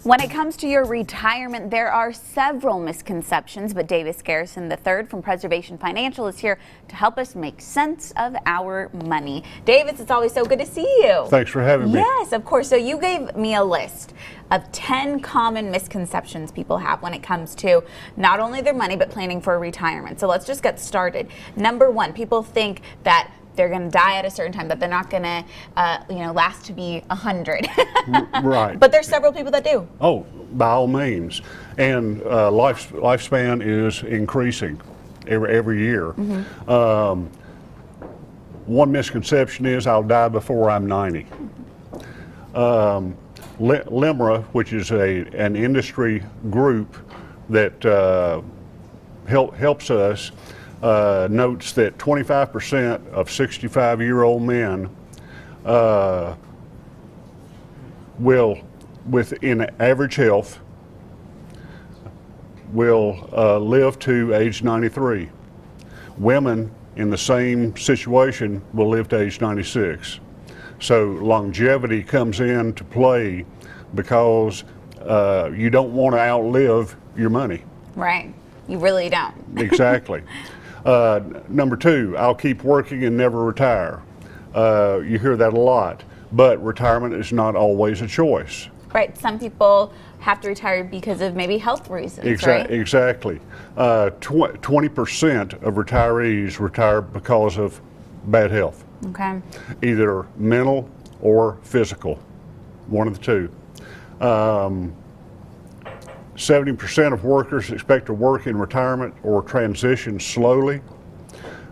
When it comes to your retirement, there are several misconceptions, but Garrison III from Preservation Financial is here to help us make sense of our money. Davis, it's always so good to see you. Thanks for having me. Yes, of course. So you gave me a list of 10 common misconceptions people have when it comes to not only their money, but planning for retirement. So let's just get started. Number one, people think that they're going to die at a certain time, that they're not going to, last to be 100. Right. But there's several people that do. Oh, by all means. And lifespan is increasing every year. Mm-hmm. One misconception is I'll die before I'm 90. LIMRA, which is an industry group that helps us, notes that 25% of 65-year-old men will, within average health, will live to age 93. Women in the same situation will live to age 96. So longevity comes into play because you don't want to outlive your money. Right. You really don't. Exactly. Number two, I'll keep working and never retire. You hear that a lot, but retirement is not always a choice. Right. Some people have to retire because of maybe health reasons, right? Exactly. 20% of retirees retire because of bad health. Okay. Either mental or physical, one of the two. 70% of workers expect to work in retirement or transition slowly,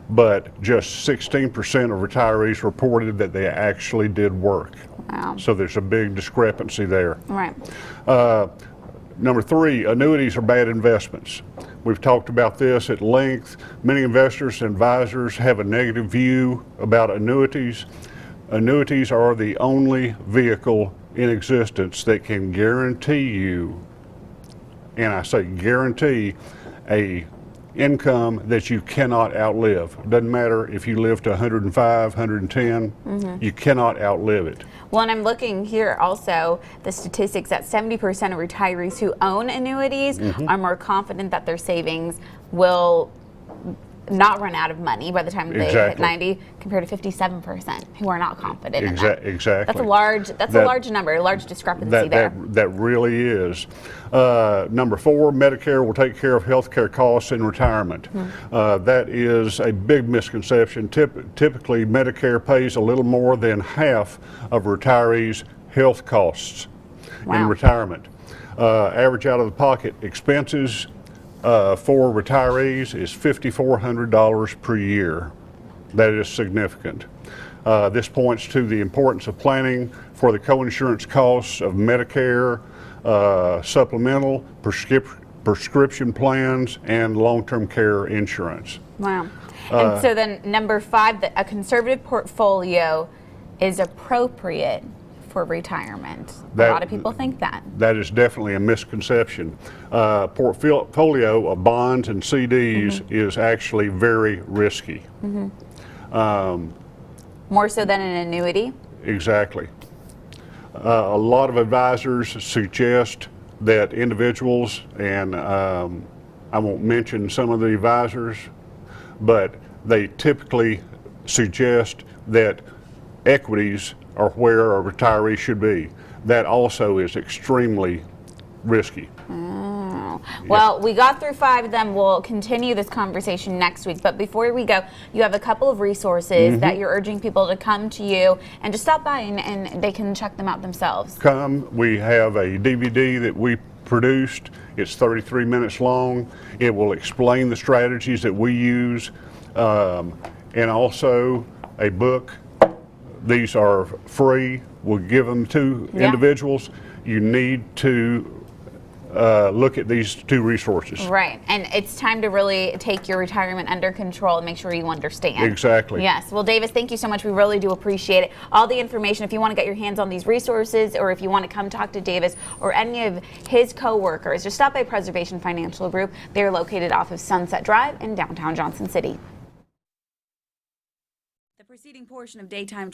but just 16% of retirees reported that they actually did work. Wow. So there's a big discrepancy there. Right. Number three, annuities are bad investments. We've talked about this at length. Many investors and advisors have a negative view about annuities. Annuities are the only vehicle in existence that can guarantee you, and I say guarantee, a income that you cannot outlive. Doesn't matter if you live to 105, 110, you cannot outlive it. Well, and I'm looking here also, the statistics that 70% of retirees who own annuities are more confident that their savings will not run out of money by the time they hit 90, compared to 57% who are not confident in that. Exactly. That's a large number, a large discrepancy there. That really is. Number four, Medicare will take care of health care costs in retirement. That is a big misconception. Typically, Medicare pays a little more than half of retirees' health costs in retirement. Average out-of-the-pocket expenses for retirees is $5,400 per year. That is significant. This points to the importance of planning for the co-insurance costs of Medicare, supplemental, prescription plans, and long-term care insurance. Wow. And so then number five, that a conservative portfolio is appropriate for retirement. A lot of people think that. That is definitely a misconception. Portfolio of bonds and CDs is actually very risky. More so than an annuity? Exactly. A lot of advisors suggest that individuals, and I won't mention some of the advisors, but they typically suggest that equities are where a retiree should be. That also is extremely risky. Well, we got through five of them. We'll continue this conversation next week. But before we go, you have a couple of resources that you're urging people to come to you and just stop by and they can check them out themselves. We have a DVD that we produced. It's 33 minutes long. It will explain the strategies that we use, and also a book. These are free. We'll give them to individuals. You need to look at these two resources. Right, and it's time to really take your retirement under control and make sure you understand. Exactly. Yes, well, Davis, thank you so much. We really do appreciate it. All the information, if you want to get your hands on these resources, or if you want to come talk to Davis or any of his co-workers, just stop by Preservation Financial Group. They're located off of Sunset Drive in downtown Johnson City. The preceding portion of Daytime